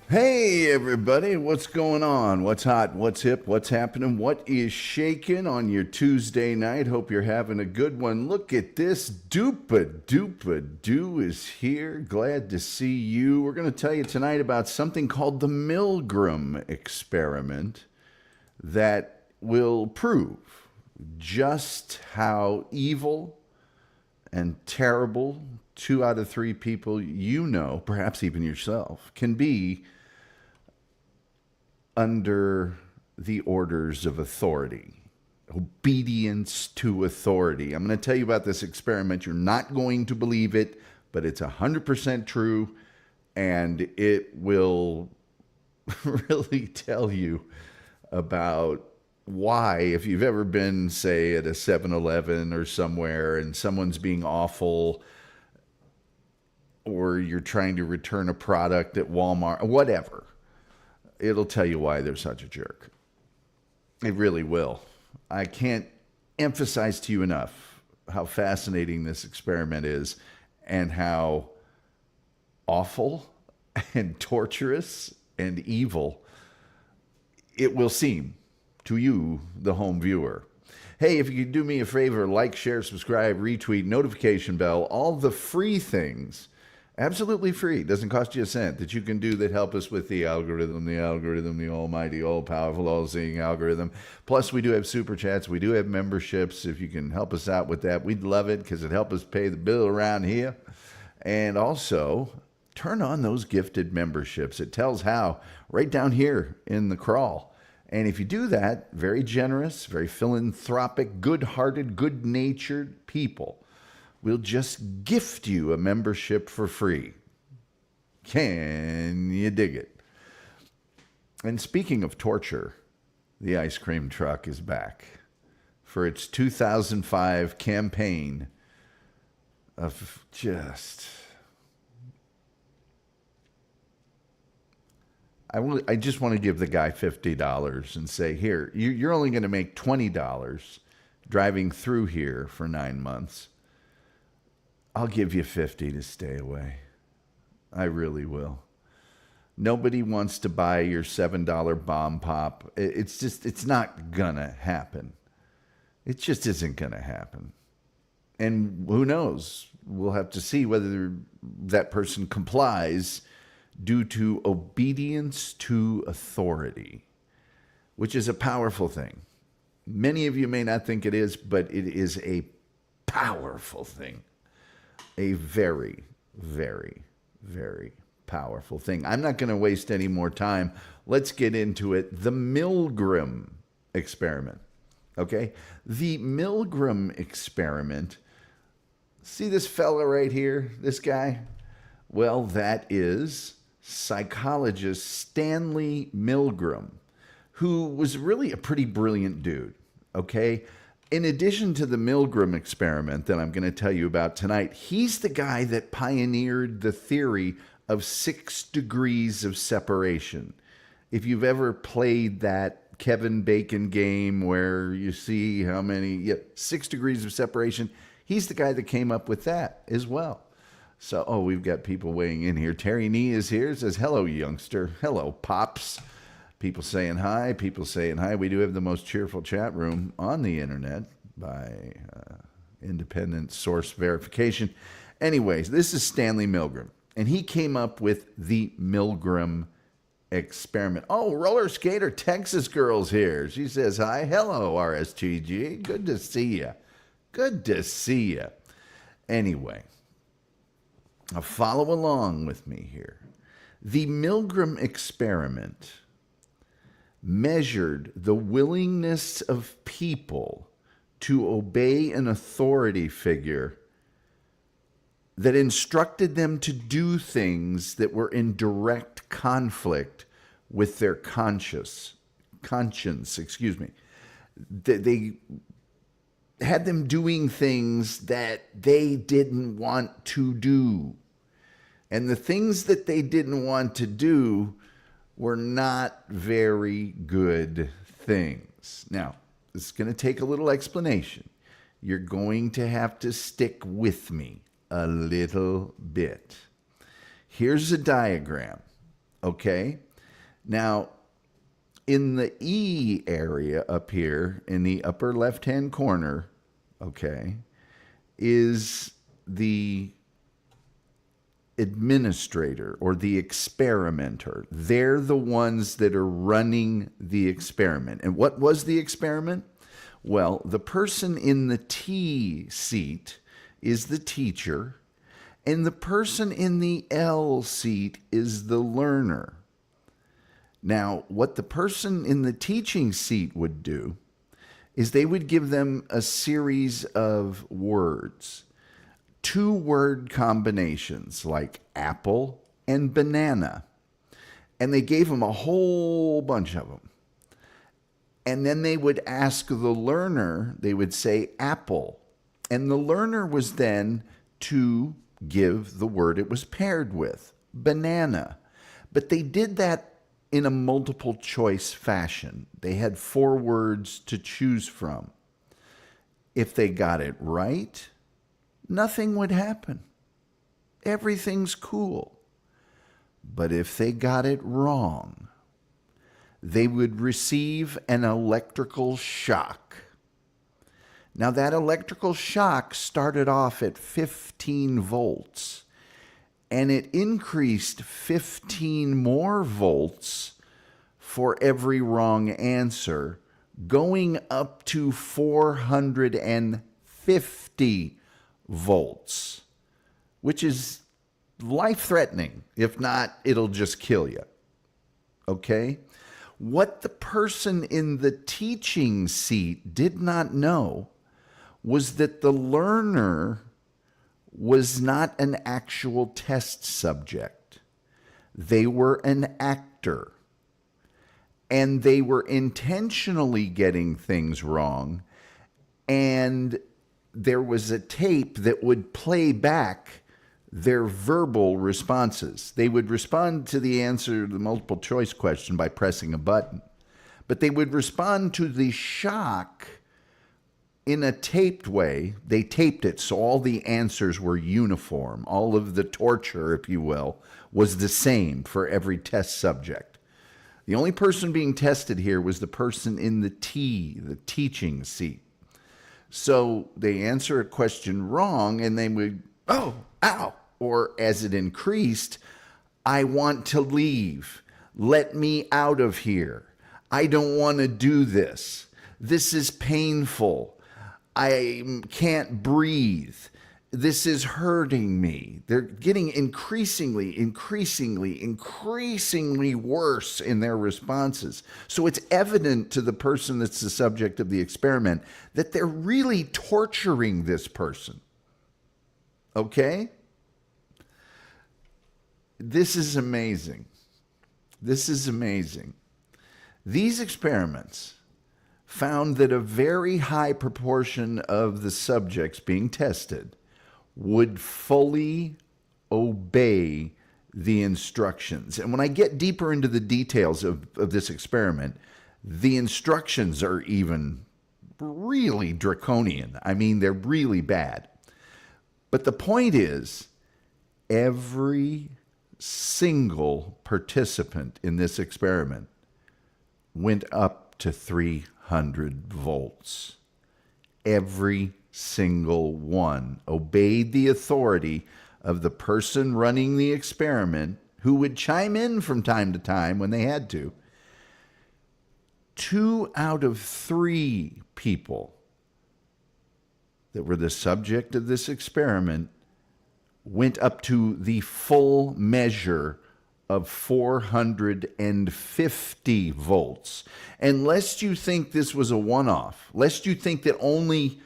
Hey everybody, what's going on? What's hot? What's hip? What's happening? What is shaking on your Tuesday night? Hope you're having a good one. Look at this. Doo is here. Glad to see you. We're going to tell you tonight about something called the Milgram Experiment that will prove just how evil and terrible 2 out of 3 people you know, perhaps even yourself, can be under the orders of authority, obedience to authority. I'm going to tell you about this experiment. You're not going to believe it, but it's 100% true, and it will really tell you about why, if you've ever been, say, at a 7-Eleven or somewhere and someone's being awful, or you're trying to return a product at Walmart, whatever, it'll tell you why they're such a jerk. It really will. I can't emphasize to you enough how fascinating this experiment is and how awful and torturous and evil it will seem to you, the home viewer. Hey, if you could do me a favor, like, share, subscribe, retweet, notification bell, all the free things, absolutely free, doesn't cost you a cent, that you can do that help us with the algorithm, the almighty, all-powerful, all-seeing algorithm. Plus, we do have super chats. We do have memberships. If you can help us out with that, we'd love it because it helps us pay the bill around here. And also, turn on those gifted memberships. It tells how right down here in the crawl. And if you do that, very generous, very philanthropic, good-hearted, good-natured people will just gift you a membership for free. Can you dig it? And speaking of torture, the ice cream truck is back for its 2005 campaign of just... I just want to give the guy $50 and say, here, you're only going to make $20 driving through here for 9 months. I'll give you 50 to stay away. I really will. Nobody wants to buy your $7 bomb pop. It's not gonna happen. It just isn't gonna happen. And who knows? We'll have to see whether that person complies due to obedience to authority, which is a powerful thing. Many of you may not think it is, but it is a powerful thing. A very, very, very powerful thing. I'm not going to waste any more time. Let's get into it. The Milgram Experiment. Okay? The Milgram Experiment. See this fella right here? This guy? Well, that is psychologist Stanley Milgram, who was really a pretty brilliant dude. Okay? In addition to the Milgram experiment that I'm going to tell you about tonight, he's the guy that pioneered the theory of 6 degrees of separation. If you've ever played that Kevin Bacon game where you see how many, 6 degrees of separation, he's the guy that came up with that as well. So, we've got people weighing in here. Terry Nee is here, says, hello, youngster. Hello, Pops. People saying hi. People saying hi. We do have the most cheerful chat room on the internet by independent source verification. Anyways, this is Stanley Milgram, and he came up with the Milgram Experiment. Oh, roller skater Texas girl's here. She says hi. Hello, RSTG. Good to see you. Good to see you. Anyway, follow along with me here. The Milgram Experiment measured the willingness of people to obey an authority figure that instructed them to do things that were in direct conflict with their conscience. They had them doing things that they didn't want to do. And the things that they didn't want to do were not very good things. Now, this is going to take a little explanation. You're going to have to stick with me a little bit. Here's a diagram Okay? Now, in the E area up here in the upper left-hand corner, okay, is the administrator or the experimenter. They're the ones that are running the experiment. And what was the experiment? Well, the person in the T seat is the teacher, and the person in the L seat is the learner. Now, what the person in the teaching seat would do is they would give them a series of words, 2-word combinations like apple and banana. And they gave them a whole bunch of them. And then they would ask the learner, they would say apple. And the learner was then to give the word it was paired with, banana. But they did that in a multiple choice fashion. They had 4 words to choose from. If they got it right, nothing would happen. Everything's cool. But if they got it wrong, they would receive an electrical shock. Now, that electrical shock started off at 15 volts, and it increased 15 more volts for every wrong answer, going up to 450 volts, which is life-threatening. If not, it'll just kill you. Okay? What the person in the teaching seat did not know was that the learner was not an actual test subject. They were an actor. And they were intentionally getting things wrong. And there was a tape that would play back their verbal responses. They would respond to the answer to the multiple choice question by pressing a button. But they would respond to the shock in a taped way. They taped it so all the answers were uniform. All of the torture, if you will, was the same for every test subject. The only person being tested here was the person in the T, the teaching seat. So they answer a question wrong and they would, oh, ow. Or as it increased, I want to leave. Let me out of here. I don't want to do this. This is painful. I can't breathe. This is hurting me. They're getting increasingly worse in their responses. So it's evident to the person that's the subject of the experiment that they're really torturing this person. Okay? This is amazing. This is amazing. These experiments found that a very high proportion of the subjects being tested would fully obey the instructions. And when I get deeper into the details of this experiment, the instructions are even really draconian. I mean, they're really bad. But the point is, every single participant in this experiment went up to 300 volts. Every single one obeyed the authority of the person running the experiment, who would chime in from time to time when they had to. 2 out of 3 people that were the subject of this experiment went up to the full measure of 450 volts. And lest you think this was a one-off, lest you think that only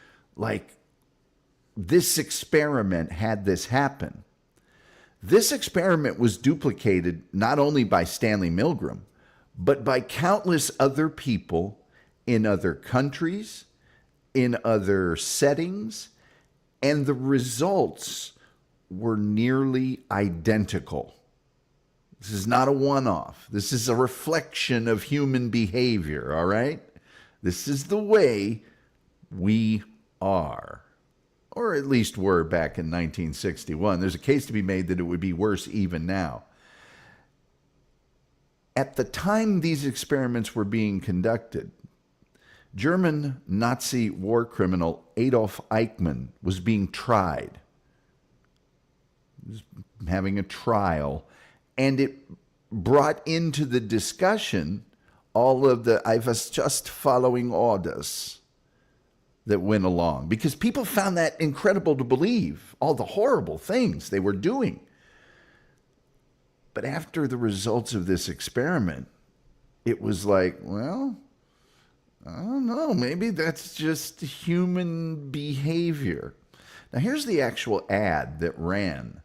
this experiment had this happen. This experiment was duplicated not only by Stanley Milgram, but by countless other people in other countries, in other settings, and the results were nearly identical. This is not a one-off. This is a reflection of human behavior, all right? This is the way we are, or at least were back in 1961. There's a case to be made that it would be worse even now. At the time these experiments were being conducted, German Nazi war criminal Adolf Eichmann was being tried. He was having a trial, and it brought into the discussion all of the "I was just following orders" that went along, because people found that incredible to believe, all the horrible things they were doing. But after the results of this experiment, it was like, well, I don't know, maybe that's just human behavior. Now, here's the actual ad that ran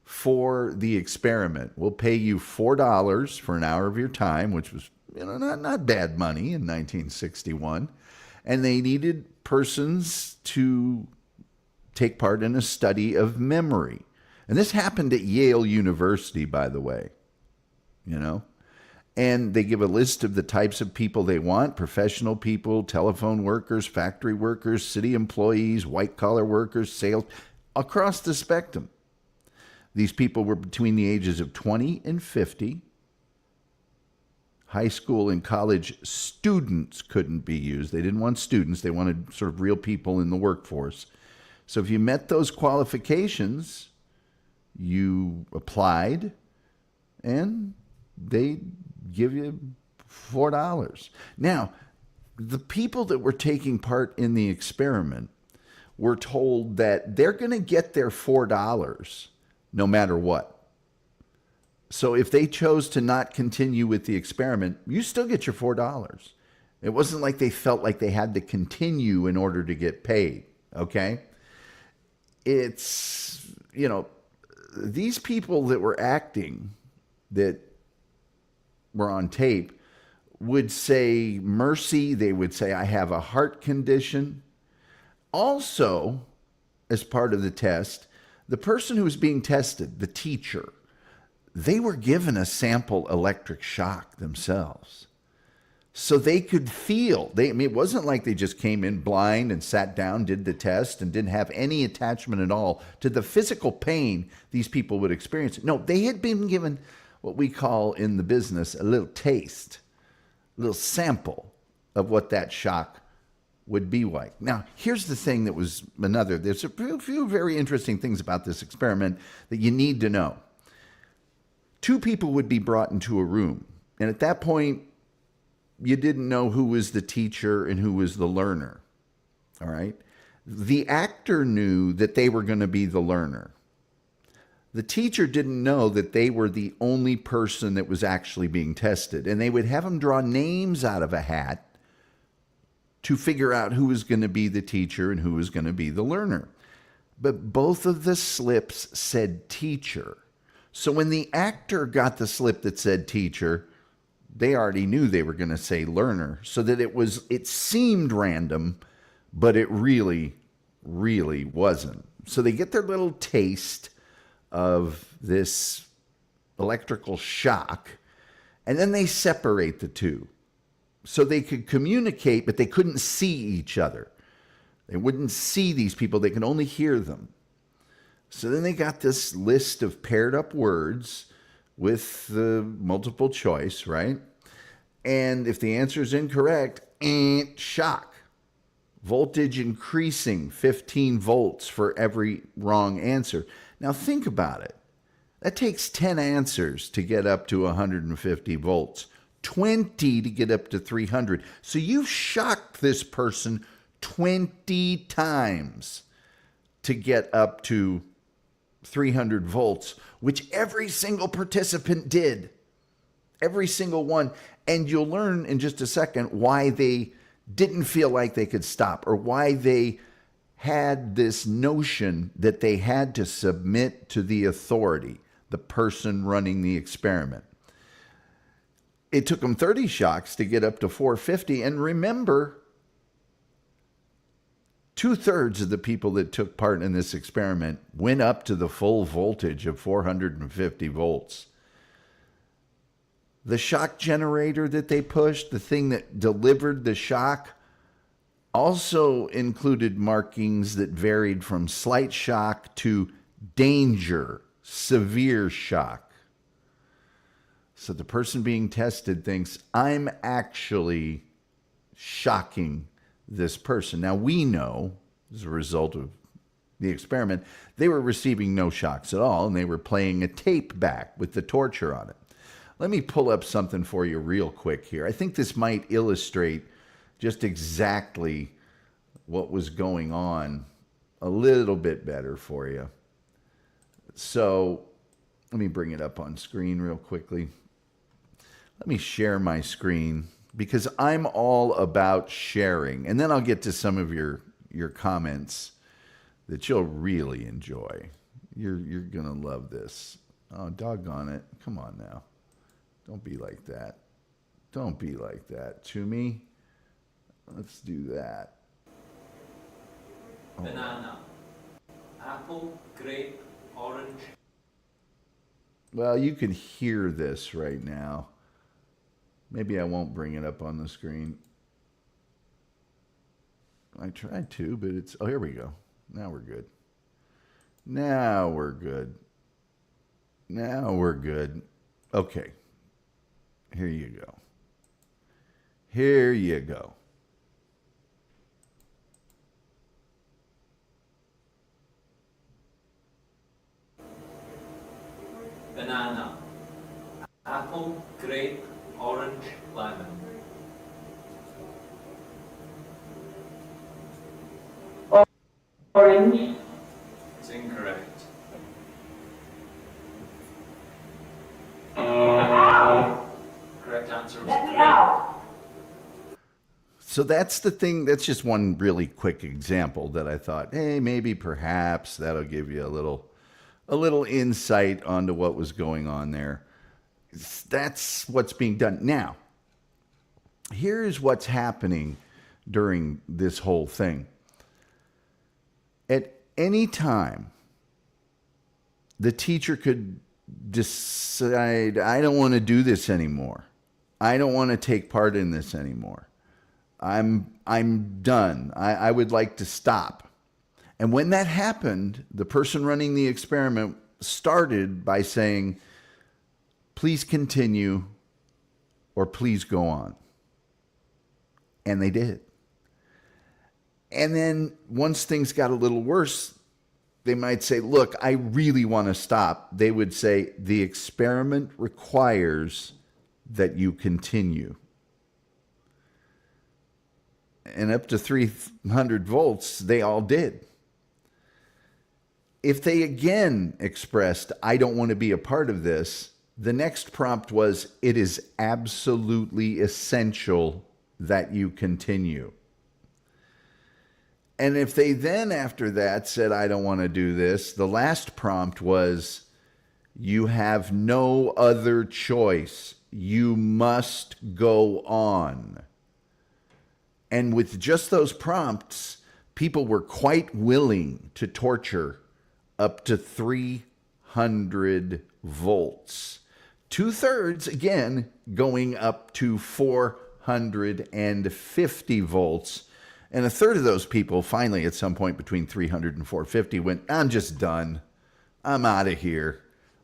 for the experiment. We'll pay you $4 for an hour of your time, which was, not bad money in 1961. And they needed persons to take part in a study of memory. And this happened at Yale University, by the way, And they give a list of the types of people they want: professional people, telephone workers, factory workers, city employees, white-collar workers, sales, across the spectrum. These people were between the ages of 20 and 50. High school and college students couldn't be used. They didn't want students. They wanted sort of real people in the workforce. So if you met those qualifications, you applied, and they give you $4. Now, the people that were taking part in the experiment were told that they're going to get their $4 no matter what. So if they chose to not continue with the experiment, you still get your $4. It wasn't like they felt like they had to continue in order to get paid, okay? It's, these people that were acting, that were on tape, would say mercy. They would say, "I have a heart condition." Also, as part of the test, the person who was being tested, the teacher, they were given a sample electric shock themselves. So they could feel. It wasn't like they just came in blind and sat down, did the test, and didn't have any attachment at all to the physical pain these people would experience. No, they had been given what we call in the business a little taste, a little sample of what that shock would be like. Now, here's the thing that was there's a few very interesting things about this experiment that you need to know. Two people would be brought into a room, and at that point, you didn't know who was the teacher and who was the learner, all right? The actor knew that they were going to be the learner. The teacher didn't know that they were the only person that was actually being tested, and they would have them draw names out of a hat to figure out who was going to be the teacher and who was going to be the learner. But both of the slips said teacher. So when the actor got the slip that said teacher, they already knew they were going to say learner, so that it seemed random, but it really, really wasn't. So they get their little taste of this electrical shock, and then they separate the two. So they could communicate, but they couldn't see each other. They wouldn't see these people. They could only hear them. So then they got this list of paired up words with the multiple choice, right? And if the answer is incorrect, shock. Voltage increasing 15 volts for every wrong answer. Now think about it. That takes 10 answers to get up to 150 volts, 20 to get up to 300. So you've shocked this person 20 times to get up to 300 volts, which every single participant did. Every single one. And you'll learn in just a second why they didn't feel like they could stop, or why they had this notion that they had to submit to the authority, the person running the experiment. It took them 30 shocks to get up to 450. And remember, 2/3 of the people that took part in this experiment went up to the full voltage of 450 volts. The shock generator that they pushed, the thing that delivered the shock, also included markings that varied from slight shock to danger, severe shock. So the person being tested thinks, I'm actually shocking this person. Now we know, as a result of the experiment, they were receiving no shocks at all, and they were playing a tape back with the torture on it. Let me pull up something for you real quick here. I think this might illustrate just exactly what was going on a little bit better for you. So let me bring it up on screen real quickly. Let me share my screen because I'm all about sharing. And then I'll get to some of your comments that you'll really enjoy. You're going to love this. Oh, doggone it. Come on now. Don't be like that. Don't be like that to me. Let's do that. Banana, apple, grape, orange. Well, you can hear this right now. Maybe I won't bring it up on the screen. I tried to, but it's... Oh, here we go. Now we're good. Now we're good. Now we're good. Okay. Here you go. Here you go. Banana, apple, grape, orange, lemon. Orange. It's incorrect. Correct answer was grape. So that's the thing. That's just one really quick example that I thought, hey, maybe perhaps that'll give you a little insight onto what was going on there. That's what's being done. Now, here's what's happening during this whole thing. At any time, the teacher could decide, I don't want to do this anymore. I don't want to take part in this anymore. I'm done. I would like to stop. And when that happened, the person running the experiment started by saying, please continue or please go on. And they did. And then once things got a little worse, they might say, look, I really want to stop. They would say, the experiment requires that you continue. And up to 300 volts, they all did. If they again expressed, I don't want to be a part of this, the next prompt was, it is absolutely essential that you continue. And if they then after that said, I don't want to do this, the last prompt was, you have no other choice. You must go on. And with just those prompts, people were quite willing to torture up to 300 volts. 2/3, again, going up to 450 volts. And a third of those people finally at some point between 300 and 450 went, I'm just done. I'm out of here.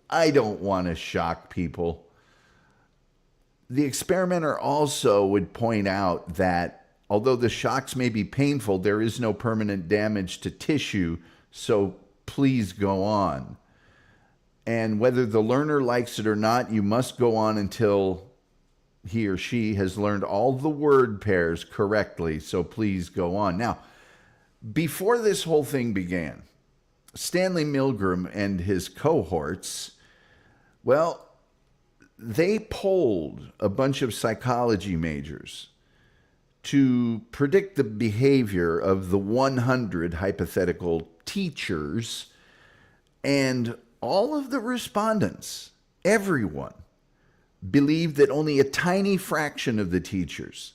I don't want to shock people. The experimenter also would point out that although the shocks may be painful, there is no permanent damage to tissue, so please go on. And whether the learner likes it or not, you must go on until he or she has learned all the word pairs correctly, so please go on. Now, before this whole thing began, Stanley Milgram and his cohorts, well, they polled a bunch of psychology majors to predict the behavior of the 100 hypothetical teachers, and all of the respondents, everyone, believed that only a tiny fraction of the teachers,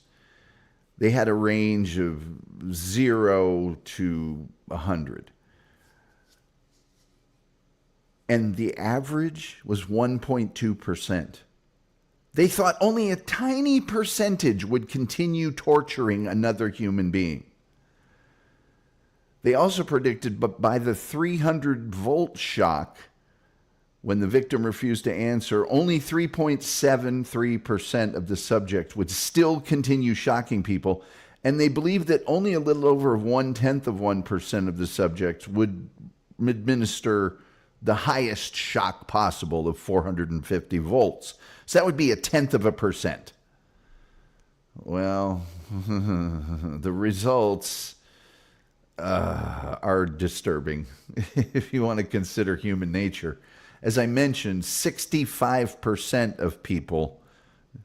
they had a range of 0 to 100. And the average was 1.2%. They thought only a tiny percentage would continue torturing another human being. They also predicted, but by the 300 volt shock, When the victim refused to answer, only 3.73% of the subjects would still continue shocking people, and they believed that only a little over 0.1% of the subjects would administer the highest shock possible of 450 volts. So that would be 0.1%. Well, the results are disturbing if you want to consider human nature. As I mentioned, 65% of people,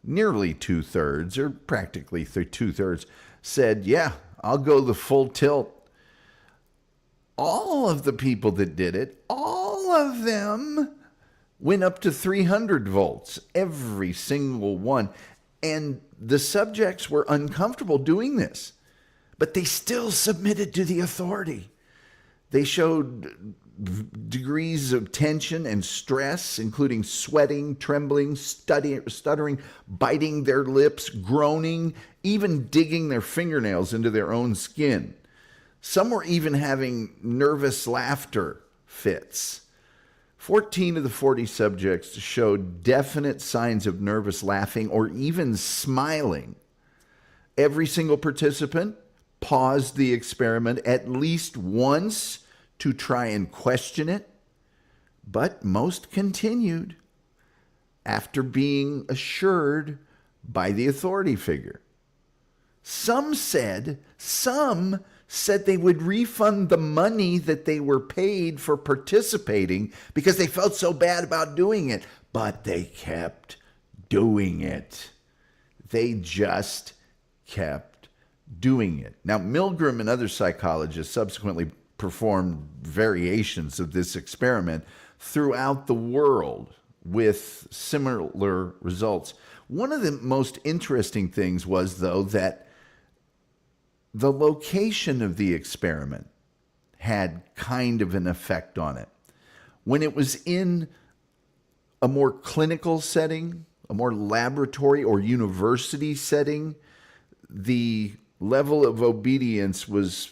nearly 2/3, or practically 2/3, said, yeah, I'll go the full tilt. All of the people that did it, all of them went up to 300 volts, every single one. And the subjects were uncomfortable doing this, but they still submitted to the authority. They showed degrees of tension and stress, including sweating, trembling, stuttering, biting their lips, groaning, even digging their fingernails into their own skin. Some were even having nervous laughter fits. 14 of the 40 subjects showed definite signs of nervous laughing or even smiling. Every single participant paused the experiment at least once to try and question it, but most continued after being assured by the authority figure. Some said they would refund the money that they were paid for participating because they felt so bad about doing it, but they kept doing it. They just kept doing it. Now, Milgram and other psychologists subsequently performed variations of this experiment throughout the world with similar results. One of the most interesting things was, though, that the location of the experiment had kind of an effect on it. When it was in a more clinical setting, a more laboratory or university setting, the level of obedience was,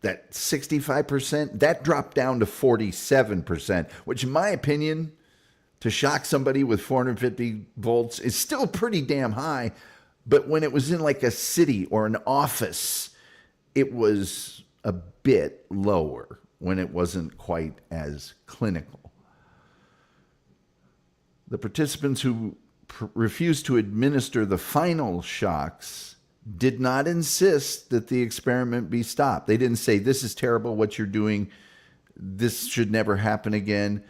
that 65%, that dropped down to 47%, which in my opinion, to shock somebody with 450 volts is still pretty damn high. But when it was in like a city or an office, it was a bit lower when it wasn't quite as clinical. The participants who refused to administer the final shocks did not insist that the experiment be stopped. They didn't say, this is terrible what you're doing, this should never happen again.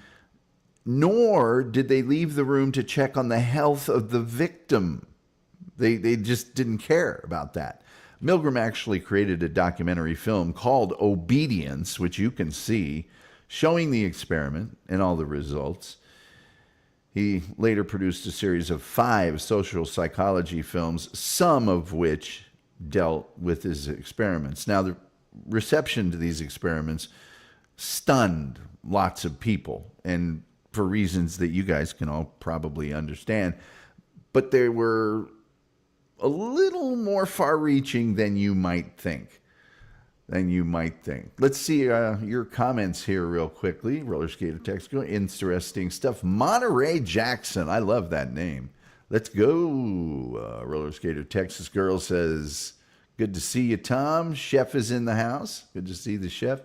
Nor did they leave the room to check on the health of the victim. They just didn't care about that. Milgram actually created a documentary film called Obedience, which you can see, showing the experiment and all the results. He later produced a series of 5 social psychology films, some of which dealt with his experiments. Now, the reception to these experiments stunned lots of people, and for reasons that you guys can all probably understand. But they were a little more far-reaching than you might think. Let's see your comments here real quickly. Roller Skater text, go. Interesting stuff. Monterey Jackson, I love that name. Let's go. Roller Skater Texas girl says, good to see you, Tom. Chef is in the house. Good to see the chef.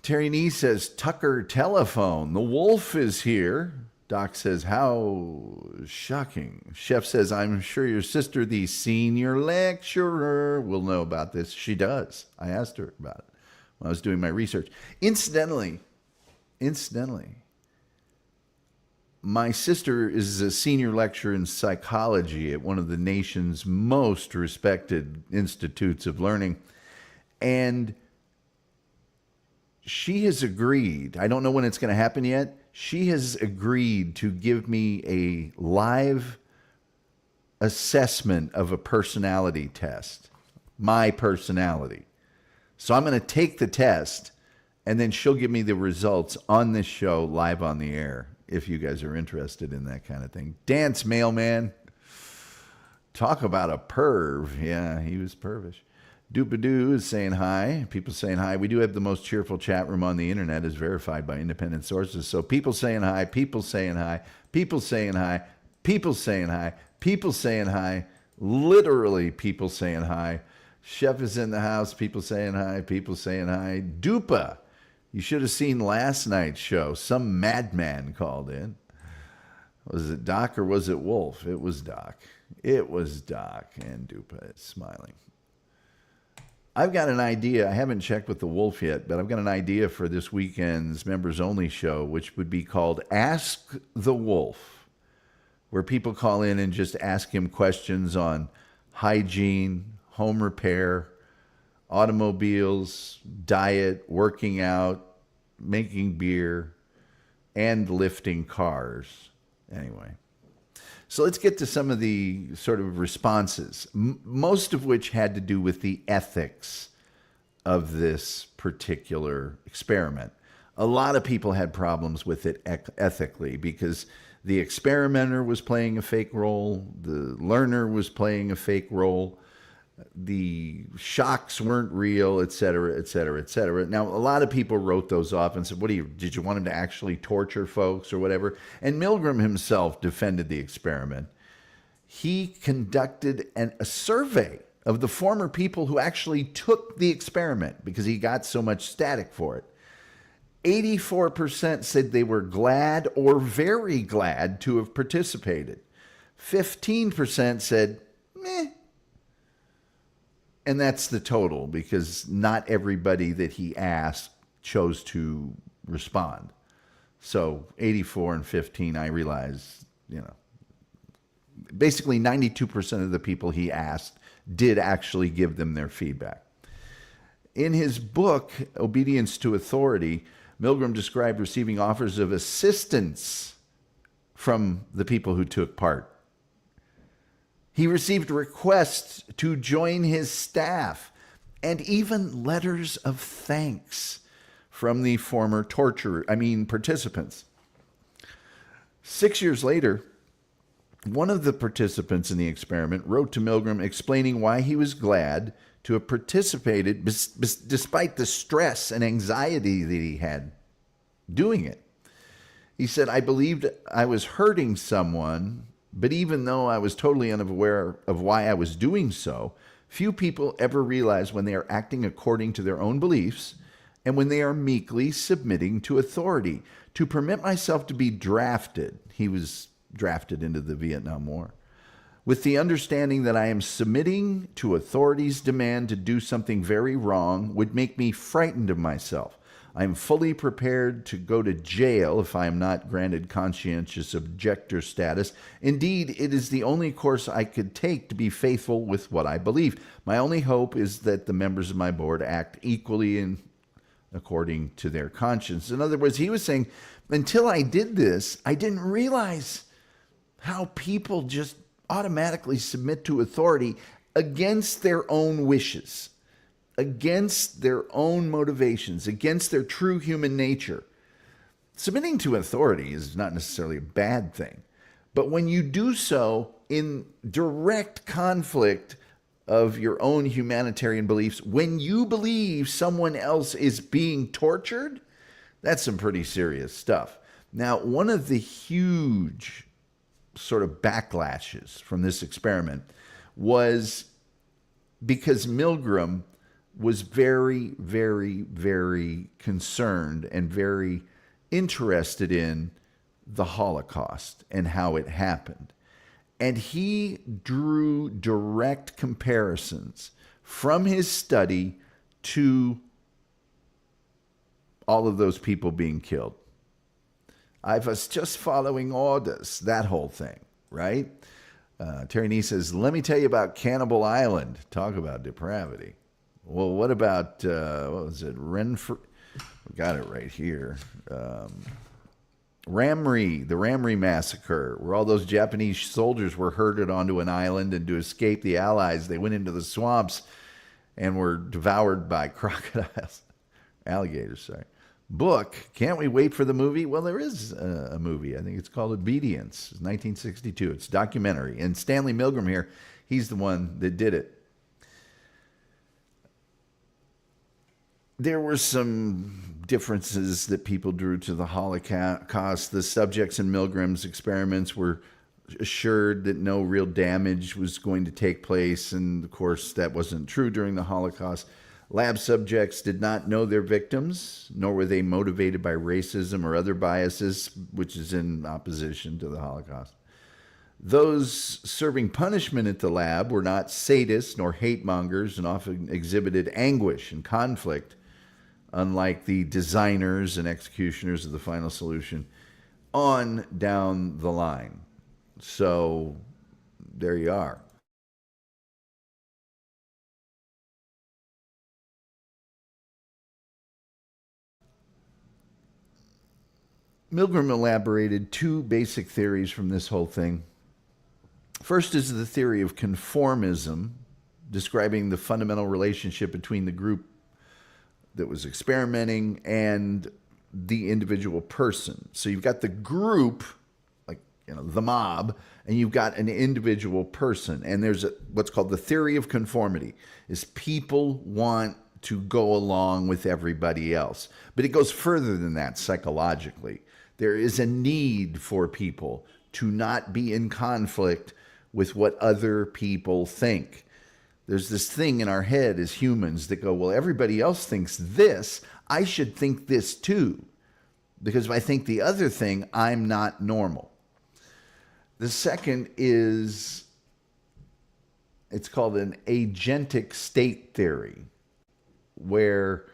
Terry Nee says, Tucker telephone. The wolf is here. Doc says, how shocking. Chef says, I'm sure your sister, the senior lecturer, will know about this. She does. I asked her about it when I was doing my research. Incidentally, my sister is a senior lecturer in psychology at one of the nation's most respected institutes of learning. And she has agreed, I don't know when it's going to happen yet, she has agreed to give me a live assessment of a personality test, my personality. So I'm going to take the test, and then she'll give me the results on this show live on the air, if you guys are interested in that kind of thing. Dance Mailman. Talk about a perv. Yeah, he was pervish. Doopadoo is saying hi. People saying hi. We do have the most cheerful chat room on the internet, as verified by independent sources. So people saying hi, people saying hi, people saying hi, people saying hi, people saying hi, literally people saying hi. Chef is in the house. People saying hi, people saying hi. Dupa, you should have seen last night's show. Some madman called in. Was it Doc or was it Wolf? It was Doc. It was Doc, and Dupa is smiling. I've got an idea. I haven't checked with the Wolf yet, but I've got an idea for this weekend's members-only show, which would be called Ask the Wolf, where people call in and just ask him questions on hygiene, home repair, automobiles, diet, working out, making beer, and lifting cars. Anyway. So let's get to some of the sort of responses, most of which had to do with the ethics of this particular experiment. A lot of people had problems with it ethically because the experimenter was playing a fake role, the learner was playing a fake role, the shocks weren't real, et cetera, et cetera, et cetera. Now, a lot of people wrote those off and said, did you want him to actually torture folks or whatever? And Milgram himself defended the experiment. He conducted a survey of the former people who actually took the experiment because he got so much static for it. 84% said they were glad or very glad to have participated. 15% said, meh. And that's the total because not everybody that he asked chose to respond. So 84 and 15, I realize, basically 92% of the people he asked did actually give them their feedback. In his book, Obedience to Authority, Milgram described receiving offers of assistance from the people who took part. He received requests to join his staff and even letters of thanks from the former participants. 6 years later, one of the participants in the experiment wrote to Milgram explaining why he was glad to have participated despite the stress and anxiety that he had doing it. He said, I believed I was hurting someone, but even though I was totally unaware of why I was doing so, few people ever realize when they are acting according to their own beliefs and when they are meekly submitting to authority. To permit myself to be drafted, he was drafted into the Vietnam War, with the understanding that I am submitting to authority's demand to do something very wrong would make me frightened of myself. I am fully prepared to go to jail if I am not granted conscientious objector status. Indeed, it is the only course I could take to be faithful with what I believe. My only hope is that the members of my board act equally according to their conscience. In other words, he was saying, until I did this, I didn't realize how people just automatically submit to authority against their own wishes, against their own motivations, against their true human nature. Submitting to authority is not necessarily a bad thing, but when you do so in direct conflict of your own humanitarian beliefs, when you believe someone else is being tortured, that's some pretty serious stuff. Now, one of the huge sort of backlashes from this experiment was because Milgram was very, very, very concerned and very interested in the Holocaust and how it happened. And he drew direct comparisons from his study to all of those people being killed. I was just following orders, that whole thing, right? Terry Nee says, let me tell you about Cannibal Island. Talk about depravity. Well, what about, what was it, Renfrew? We got it right here. Ramree, the Ramree massacre, where all those Japanese soldiers were herded onto an island, and to escape the Allies, they went into the swamps and were devoured by crocodiles. Alligators, sorry. Book, can't we wait for the movie? Well, there is a movie. I think it's called Obedience. It's 1962. It's a documentary. And Stanley Milgram here, he's the one that did it. There were some differences that people drew to the Holocaust. The subjects in Milgram's experiments were assured that no real damage was going to take place, and of course that wasn't true during the Holocaust. Lab subjects did not know their victims, nor were they motivated by racism or other biases, which is in opposition to the Holocaust. Those serving punishment at the lab were not sadists nor hate mongers and often exhibited anguish and conflict, unlike the designers and executioners of the final solution, on down the line. So there you are. Milgram elaborated two basic theories from this whole thing. First is the theory of conformism, describing the fundamental relationship between the group that was experimenting and the individual person. So you've got the group, like, the mob, and you've got an individual person. And there's what's called the theory of conformity, is people want to go along with everybody else. But it goes further than that psychologically. There is a need for people to not be in conflict with what other people think. There's this thing in our head as humans that go, well, everybody else thinks this, I should think this too. Because if I think the other thing, I'm not normal. The second is, it's called an agentic state theory, where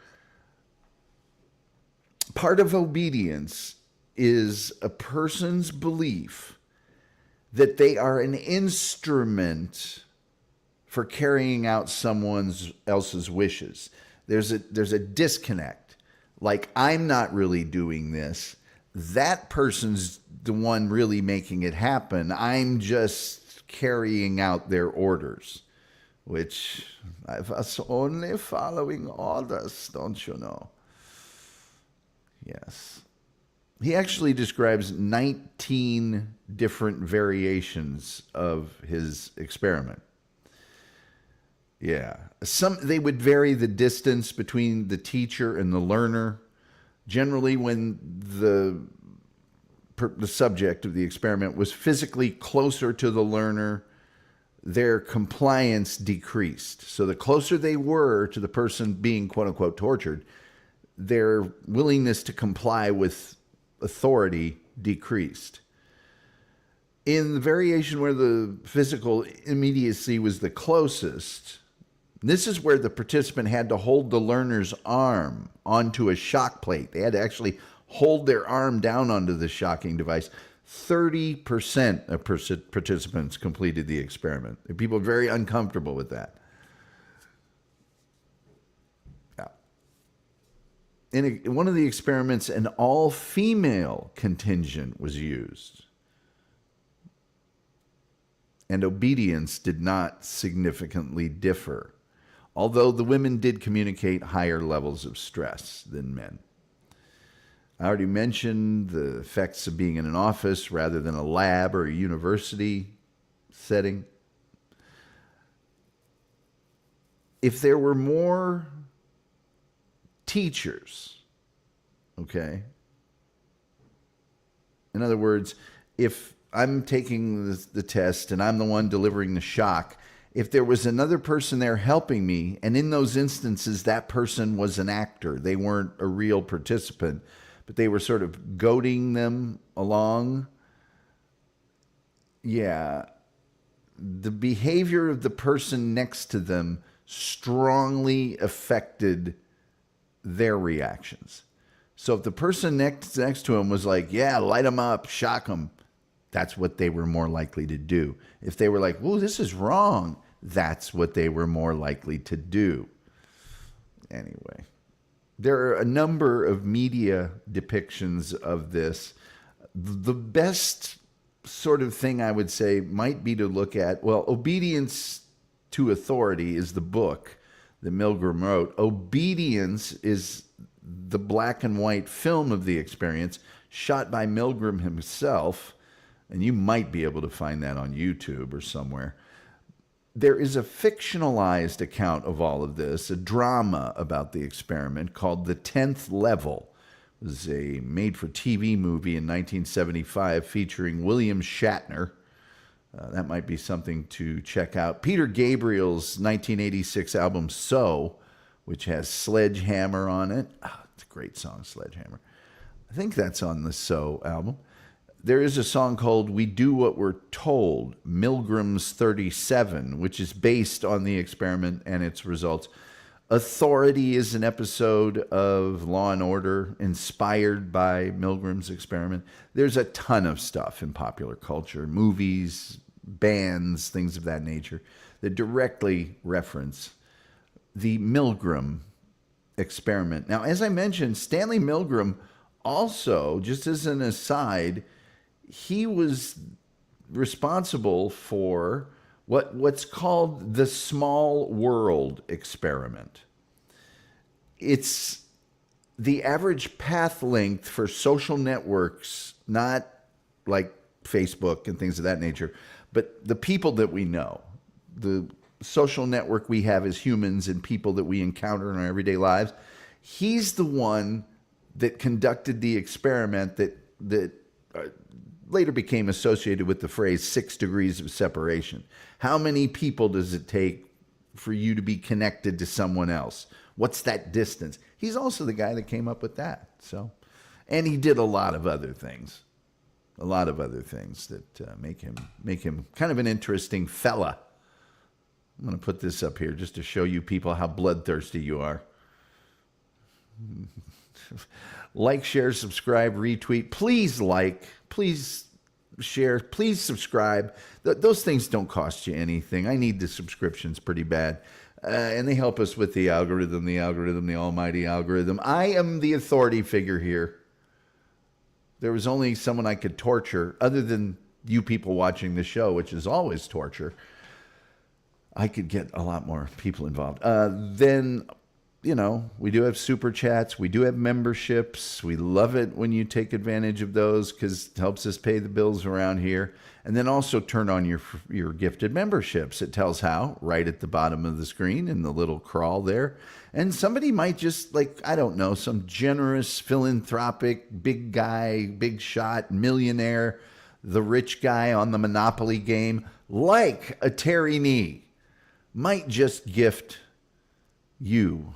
part of obedience is a person's belief that they are an instrument for carrying out someone else's wishes. There's a disconnect. Like, I'm not really doing this. That person's the one really making it happen. I'm just carrying out their orders, which I was only following orders, don't you know? Yes. He actually describes 19 different variations of his experiment. Yeah. They would vary the distance between the teacher and the learner. Generally, when the subject of the experiment was physically closer to the learner, their compliance decreased. So the closer they were to the person being, quote unquote, tortured, their willingness to comply with authority decreased. In the variation where the physical immediacy was the closest, this is where the participant had to hold the learner's arm onto a shock plate. They had to actually hold their arm down onto the shocking device. 30% of participants completed the experiment. People are very uncomfortable with that. In one of the experiments, an all-female contingent was used, and obedience did not significantly differ, although the women did communicate higher levels of stress than men. I already mentioned the effects of being in an office rather than a lab or a university setting. If there were more teachers, okay? In other words, if I'm taking the test and I'm the one delivering the shock, if there was another person there helping me, and in those instances that person was an actor, they weren't a real participant, but they were sort of goading them along, yeah, the behavior of the person next to them strongly affected their reactions. So if the person next to him was like, yeah, light them up, shock them, that's what they were more likely to do. If they were like, whoa, this is wrong, that's what they were more likely to do. Anyway, there are a number of media depictions of this. The best sort of thing I would say might be to look at, well, Obedience to Authority is the book that Milgram wrote. Obedience is the black and white film of the experience shot by Milgram himself, and you might be able to find that on YouTube or somewhere. There is a fictionalized account of all of this, a drama about the experiment called The 10th Level. It was a made-for-TV movie in 1975 featuring William Shatner. That might be something to check out. Peter Gabriel's 1986 album So, which has Sledgehammer on it. Oh, it's a great song, Sledgehammer. I think that's on the So album. There is a song called We Do What We're Told, Milgram's 37, which is based on the experiment and its results. Authority is an episode of Law and Order inspired by Milgram's experiment. There's a ton of stuff in popular culture, movies, bands, things of that nature, that directly reference the Milgram experiment. Now, as I mentioned, Stanley Milgram also, just as an aside, he was responsible for what's called the small world experiment. It's the average path length for social networks, not like Facebook and things of that nature, but the people that we know, the social network we have as humans and people that we encounter in our everyday lives. He's the one that conducted the experiment that later became associated with the phrase 6 degrees of separation. How many people does it take for you to be connected to someone else? What's that distance? He's also the guy that came up with that. So, and he did a lot of other things that make him kind of an interesting fella. I'm going to put this up here just to show you people how bloodthirsty you are. Like, share, subscribe, retweet. Please like, please share, please subscribe. Those things don't cost you anything. I need the subscriptions pretty bad. And they help us with the algorithm, the almighty algorithm. I am the authority figure here. There was only someone I could torture, other than you people watching the show, which is always torture. I could get a lot more people involved. Then, you know, we do have super chats. We do have memberships. We love it when you take advantage of those because it helps us pay the bills around here. And then also turn on your gifted memberships. It tells how right at the bottom of the screen in the little crawl there. And somebody might just, like, I don't know, some generous, philanthropic, big guy, big shot, millionaire, the rich guy on the Monopoly game, like a Terry Nee, might just gift you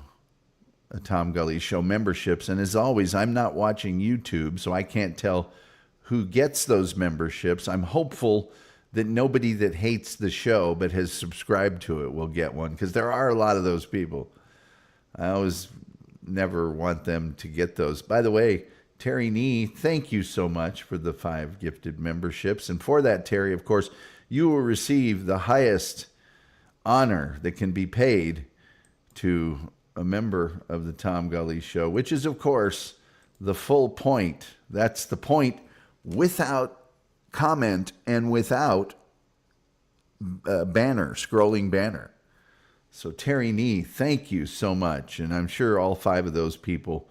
a Tom Gulley Show memberships. And as always, I'm not watching YouTube, so I can't tell who gets those memberships. I'm hopeful that nobody that hates the show but has subscribed to it will get one, because there are a lot of those people. I always never want them to get those. By the way, Terry Nee, thank you so much for the 5 gifted memberships. And for that, Terry, of course, you will receive the highest honor that can be paid to a member of the Tom Gulley Show, which is, of course, the full point. That's the point without comment and without banner, scrolling banner. So Terry Nee, thank you so much. And I'm sure all 5 of those people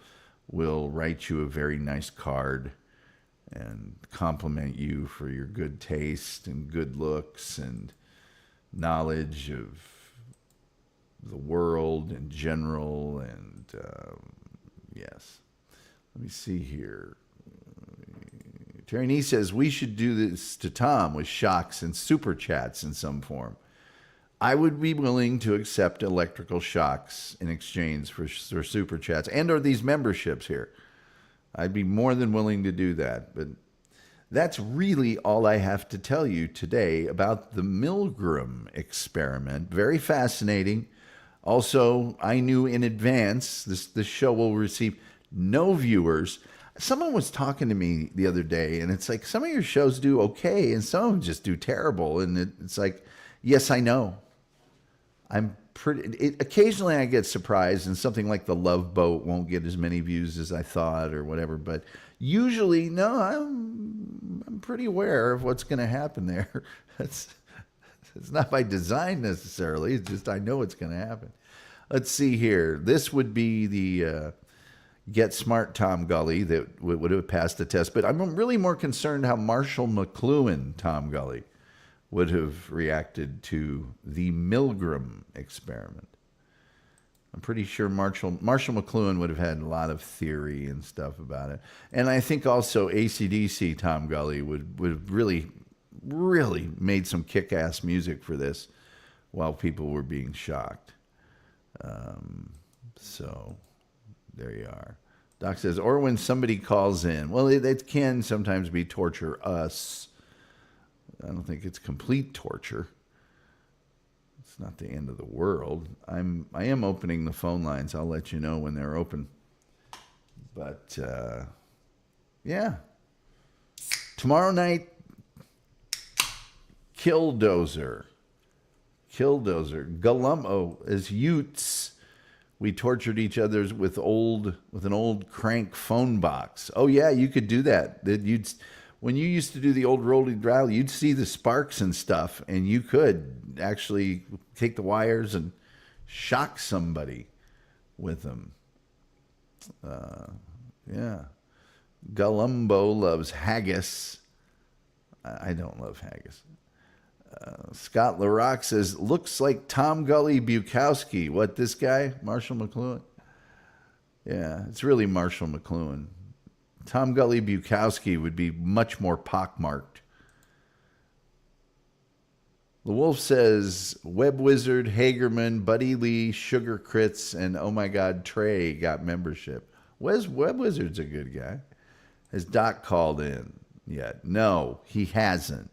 will write you a very nice card and compliment you for your good taste and good looks and knowledge of the world in general. And yes, let me see here. Terry Nee says we should do this to Tom with shocks and super chats in some form. I would be willing to accept electrical shocks in exchange for super chats and or these memberships here. I'd be more than willing to do that. But that's really all I have to tell you today about the Milgram experiment. Very fascinating. Also, I knew in advance this show will receive no viewers. Someone was talking to me the other day, and it's like, some of your shows do okay, and some of them just do terrible. And it's like, yes, I know. Occasionally I get surprised, and something like the Love Boat won't get as many views as I thought or whatever. But usually, no, I'm pretty aware of what's going to happen there. It's not by design necessarily. It's just I know it's going to happen. Let's see here. This would be the Get Smart Tom Gulley that would have passed the test. But I'm really more concerned how Marshall McLuhan Tom Gulley would have reacted to the Milgram Experiment. I'm pretty sure Marshall McLuhan would have had a lot of theory and stuff about it. And I think also AC/DC Tom Gulley would have really made some kick-ass music for this while people were being shocked. So there you are. Doc says, or when somebody calls in. Well, it can sometimes be torture us. I don't think it's complete torture. It's not the end of the world. I am opening the phone lines. I'll let you know when they're open. But yeah. Tomorrow night, Killdozer. Galummo as Utes. We tortured each other with an old crank phone box. Oh yeah, you could do that. When you used to do the old rolling dial, you'd see the sparks and stuff, and you could actually take the wires and shock somebody with them. Yeah. Galumbo loves haggis. I don't love haggis. Scott LaRock says, looks like Tom Gulley Bukowski. What, this guy? Marshall McLuhan? Yeah, it's really Marshall McLuhan. Tom Gulley Bukowski would be much more pockmarked. The Wolf says, Web Wizard, Hagerman, Buddy Lee, Sugar Crits, and oh my God, Trey got membership. Web Wizard's a good guy. Has Doc called in yet? No, he hasn't.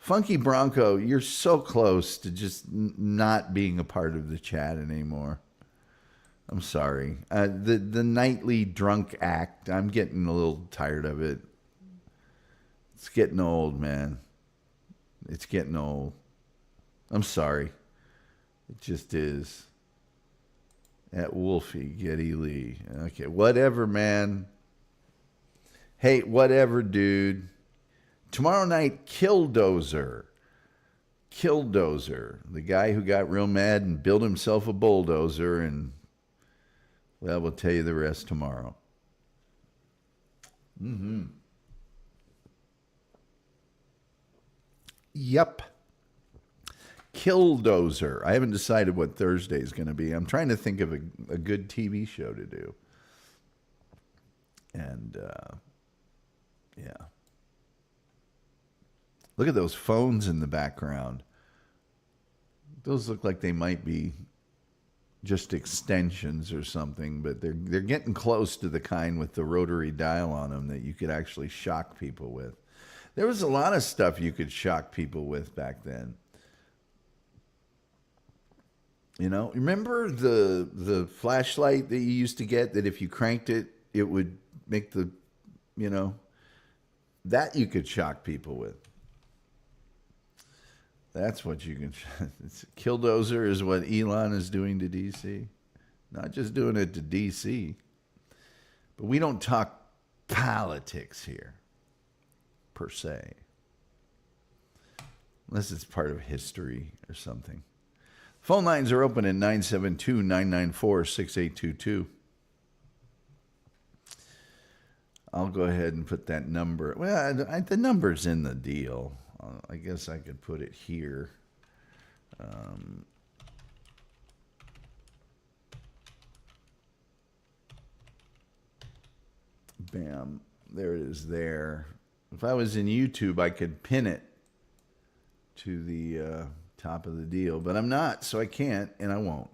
Funky Bronco, you're so close to just not being a part of the chat anymore. I'm sorry. The nightly drunk act, I'm getting a little tired of it. It's getting old, man. It's getting old. I'm sorry. It just is. At Wolfie, Getty Lee. Okay, whatever, man. Hey, whatever, dude. Tomorrow night, Killdozer. The guy who got real mad and built himself a bulldozer, and, well, we'll tell you the rest tomorrow. Yep. Killdozer. I haven't decided what Thursday is going to be. I'm trying to think of a good TV show to do. And, yeah. Look at those phones in the background. Those look like they might be just extensions or something, but they're getting close to the kind with the rotary dial on them that you could actually shock people with. There was a lot of stuff you could shock people with back then. You know, remember the flashlight that you used to get that if you cranked it, it would make the, you know, that you could shock people with. That's what you can. Killdozer is what Elon is doing to DC. Not just doing it to DC. But we don't talk politics here, per se. Unless it's part of history or something. Phone lines are open at 972-994-6822. I'll go ahead and put that number. Well, the number's in the deal. I guess I could put it here. Bam. There it is there. If I was in YouTube, I could pin it to the top of the deal. But I'm not, so I can't, and I won't.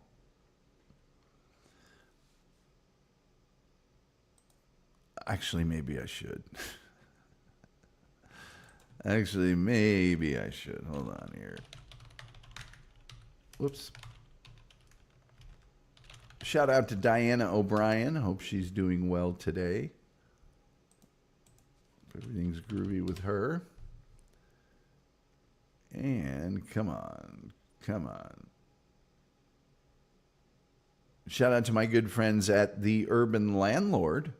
Actually, maybe I should. Actually, maybe I should. Hold on here. Whoops. Shout out to Diana O'Brien. Hope she's doing well today. Everything's groovy with her. And come on. Shout out to my good friends at the Urban Landlord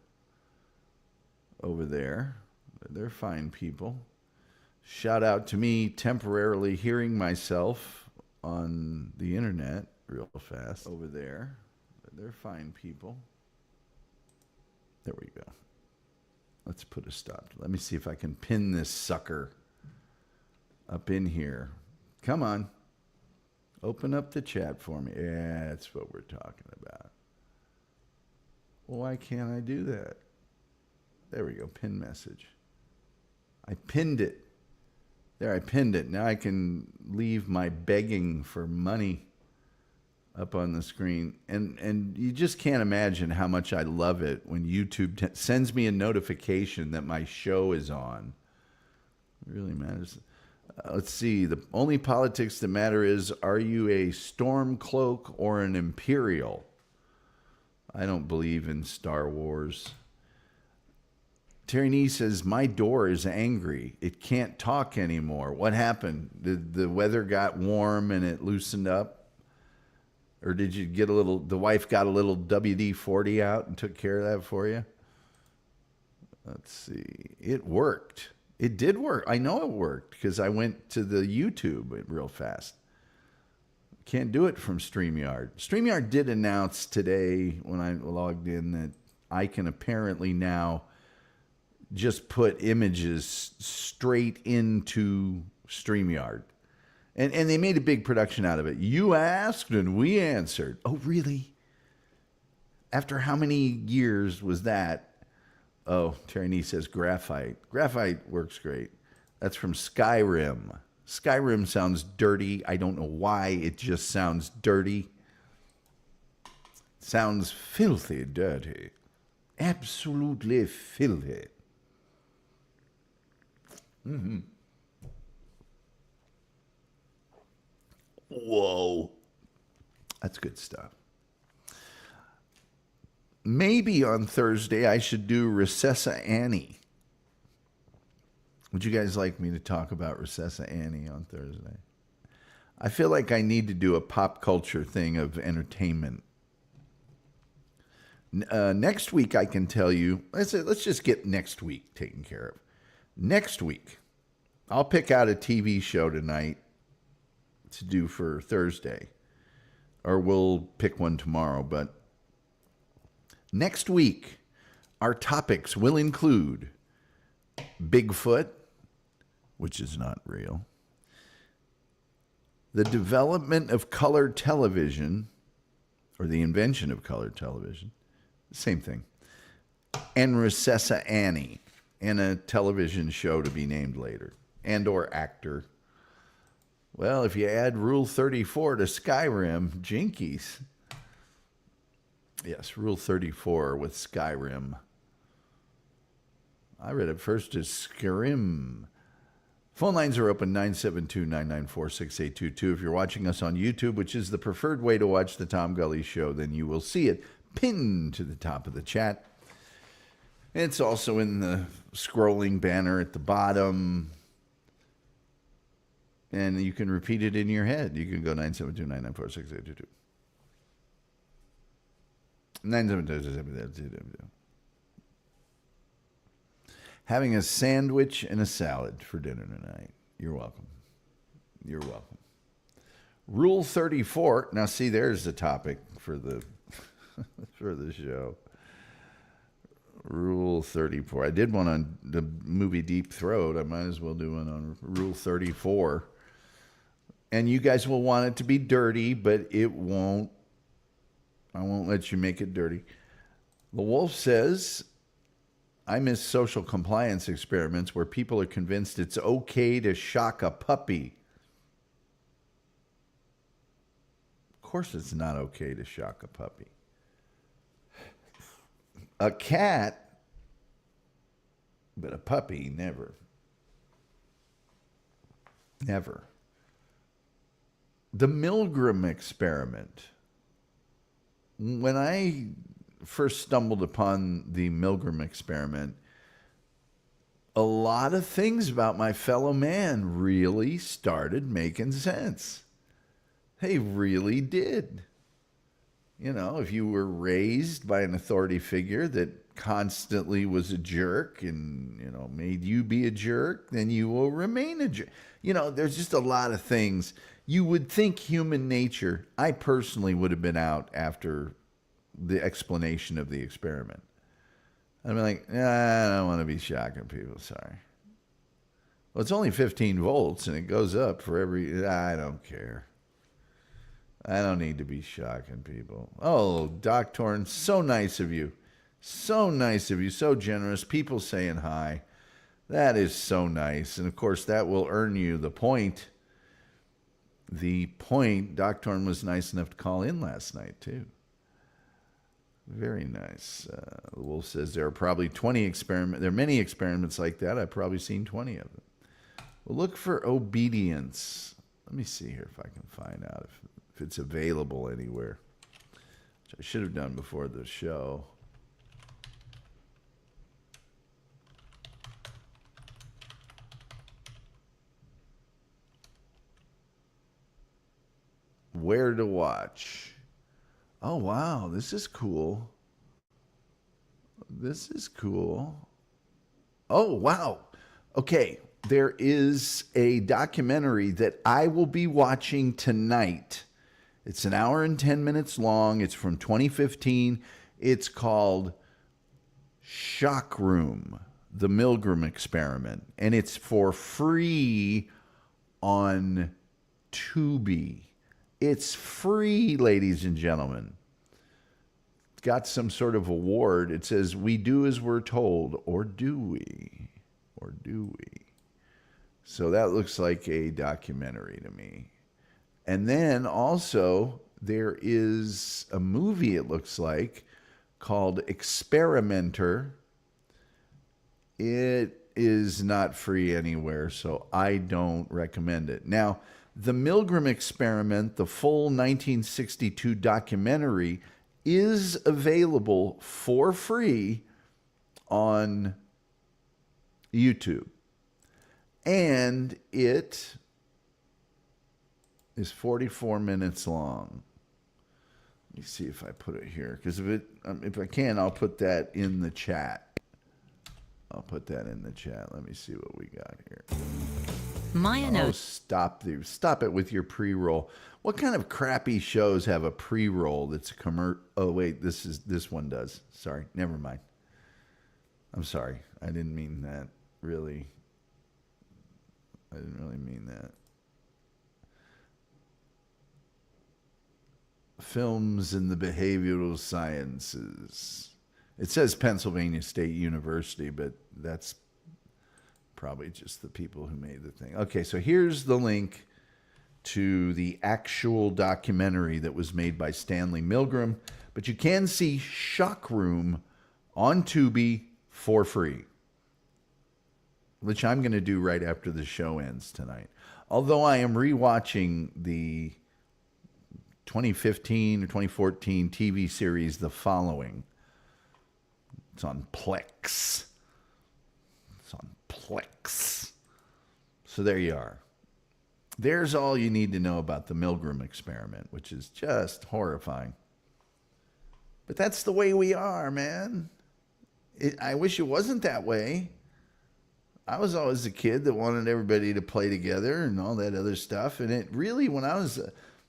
over there. They're fine people. Shout out to me temporarily hearing myself on the internet real fast over there. They're fine people. There we go. Let's put a stop. Let me see if I can pin this sucker up in here. Come on. Open up the chat for me. Yeah, that's what we're talking about. Why can't I do that? There we go. Pin message. I pinned it. There, I pinned it. Now I can leave my begging for money up on the screen. And you just can't imagine how much I love it when YouTube sends me a notification that my show is on. It really matters. Let's see. The only politics that matter is, are you a storm cloak or an imperial? I don't believe in Star Wars. Terry Nee says, my door is angry. It can't talk anymore. What happened? Did the weather got warm and it loosened up? Or did you get the wife got a little WD-40 out and took care of that for you? Let's see. It worked. It did work. I know it worked because I went to the YouTube real fast. Can't do it from StreamYard. StreamYard did announce today when I logged in that I can apparently now just put images straight into StreamYard. And they made a big production out of it. You asked and we answered. Oh, really? After how many years was that? Oh, Terry Nee says graphite. Graphite works great. That's from Skyrim. Skyrim sounds dirty. I don't know why. It just sounds dirty. Sounds filthy dirty. Absolutely filthy. Mm-hmm. Whoa. That's good stuff. Maybe on Thursday I should do Recessa Annie. Would you guys like me to talk about Recessa Annie on Thursday? I feel like I need to do a pop culture thing of entertainment. Next week I can tell you, let's just get next week taken care of. Next week, I'll pick out a TV show tonight to do for Thursday. Or we'll pick one tomorrow, but next week, our topics will include Bigfoot, which is not real, the development of color television, or the invention of color television, same thing, and Recessa Annie, and a television show to be named later, and or actor. Well, if you add Rule 34 to Skyrim, jinkies. Yes, Rule 34 with Skyrim. I read it first as Skyrim. Phone lines are open 972-994-6822. If you're watching us on YouTube, which is the preferred way to watch the Tom Gulley Show, then you will see it pinned to the top of the chat. It's also in the scrolling banner at the bottom. And you can repeat it in your head. You can go 972-994-6822. 972-994-6822. Having a sandwich and a salad for dinner tonight. You're welcome. You're welcome. Rule 34. Now, see, there's the topic for the for the show. Rule 34. I did one on the movie Deep Throat. I might as well do one on Rule 34. And you guys will want it to be dirty, but it won't. I won't let you make it dirty. The Wolf says, I miss social compliance experiments where people are convinced it's okay to shock a puppy. Of course it's not okay to shock a puppy. A cat, but a puppy, never. Never. The Milgram Experiment. When I first stumbled upon the Milgram Experiment, a lot of things about my fellow man really started making sense. They really did. You know, if you were raised by an authority figure that constantly was a jerk and, you know, made you be a jerk, then you will remain a jerk. You know, there's just a lot of things. You would think human nature, I personally would have been out after the explanation of the experiment. I'd be like, I don't want to be shocking people, sorry. Well, it's only 15 volts, and it goes up for every... I don't care. I don't need to be shocking people. Oh, Doc Torn, so nice of you. So nice of you. So generous. People saying hi. That is so nice. And, of course, that will earn you the point. The point. Doc Torn was nice enough to call in last night, too. Very nice. The Wolf says there are probably 20 experiments. There are many experiments like that. I've probably seen 20 of them. Well, look for obedience. Let me see here if I can find out if it's available anywhere, which I should have done before the show. Where to watch? Oh, wow. This is cool. This is cool. Oh, wow. Okay. There is a documentary that I will be watching tonight. It's an hour and 10 minutes long. It's from 2015. It's called Shock Room, the Milgram Experiment. And it's for free on Tubi. It's free, ladies and gentlemen. It's got some sort of award. It says, we do as we're told, or do we? Or do we? So that looks like a documentary to me. And then also there is a movie, it looks like, called Experimenter. It is not free anywhere, so I don't recommend it. Now, the Milgram Experiment, the full 1962 documentary, is available for free on YouTube. And it is 44 minutes long. Let me see if I put it here, because if I can, I'll put that in the chat. I'll put that in the chat. Let me see what we got here. Oh, stop it with your pre-roll. What kind of crappy shows have a pre-roll that's a commercial? Oh, wait, this one does. Sorry, never mind. I'm sorry. I didn't mean that, really. I didn't really mean that. Films in the behavioral sciences. It says Pennsylvania State University, but that's probably just the people who made the thing. Okay, so here's the link to the actual documentary that was made by Stanley Milgram. But you can see Shock Room on Tubi for free, which I'm going to do right after the show ends tonight. Although I am rewatching the 2015 or 2014 TV series The Following. It's on Plex. It's on Plex. So there you are. There's all you need to know about the Milgram Experiment, which is just horrifying. But that's the way we are, man. I wish it wasn't that way. I was always a kid that wanted everybody to play together and all that other stuff. And it really, when I was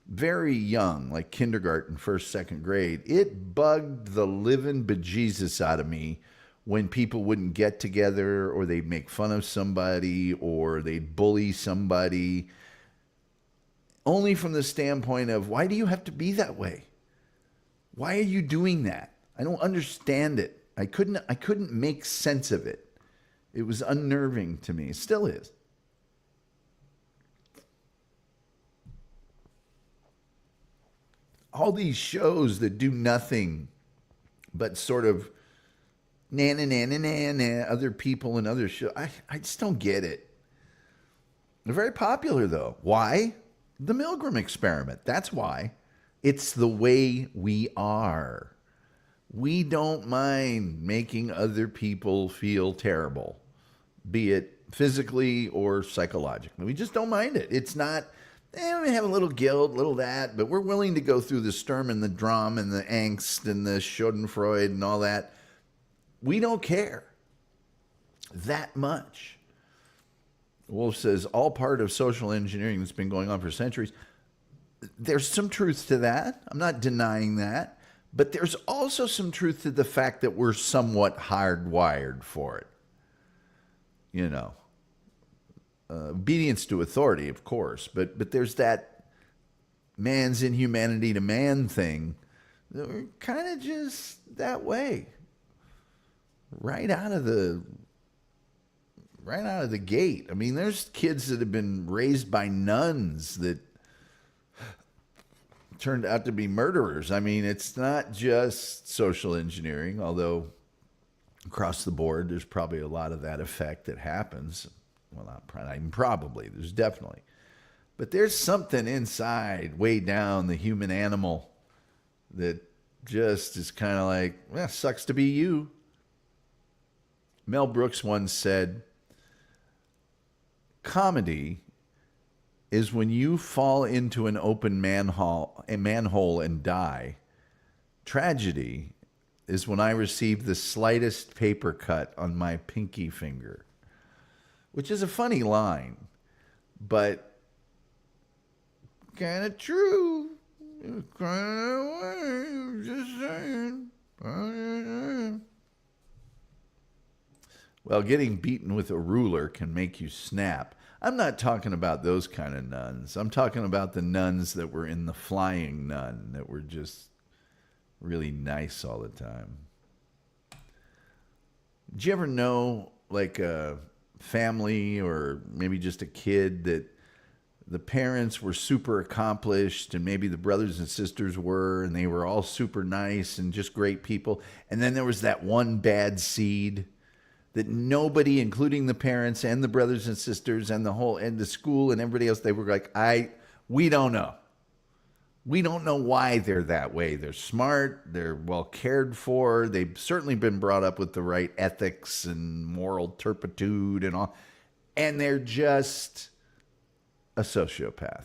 very young, like kindergarten, first, second grade, it bugged the living bejesus out of me when people wouldn't get together, or they'd make fun of somebody, or they'd bully somebody. Only from the standpoint of, why do you have to be that way? Why are you doing that? I don't understand it. I couldn't make sense of it. It was unnerving to me. It still is. All these shows that do nothing but sort of other people and other shows. I just don't get it. They're very popular, though. Why? The Milgram Experiment. That's why. It's the way we are. We don't mind making other people feel terrible, be it physically or psychologically. We just don't mind it. It's not, we have a little guilt, a little that, but we're willing to go through the Sturm and the Drum and the angst and the Schadenfreude and all that. We don't care that much. Wolf says, all part of social engineering that's been going on for centuries. There's some truth to that. I'm not denying that. But there's also some truth to the fact that we're somewhat hardwired for it. You know, obedience to authority, of course, but there's that man's inhumanity to man thing that we're kind of just that way right out of the gate. I mean, there's kids that have been raised by nuns that turned out to be murderers. I mean, it's not just social engineering, although across the board, there's probably a lot of that effect that happens. Well, not even probably, there's definitely. But there's something inside, way down the human animal, that just is kind of like, well, sucks to be you. Mel Brooks once said, comedy is when you fall into an open manhole and die. Tragedy is when I receive the slightest paper cut on my pinky finger. Which is a funny line, but kind of true. Just saying. Well, getting beaten with a ruler can make you snap. I'm not talking about those kind of nuns. I'm talking about the nuns that were in The Flying Nun, that were just really nice all the time. Did you ever know, like, a family or maybe just a kid that the parents were super accomplished and maybe the brothers and sisters were, and they were all super nice and just great people, and then there was that one bad seed that nobody, including the parents and the brothers and sisters and the school and everybody else, they were like, we don't know. We don't know why they're that way. They're smart. They're well cared for. They've certainly been brought up with the right ethics and moral turpitude and all. And they're just a sociopath.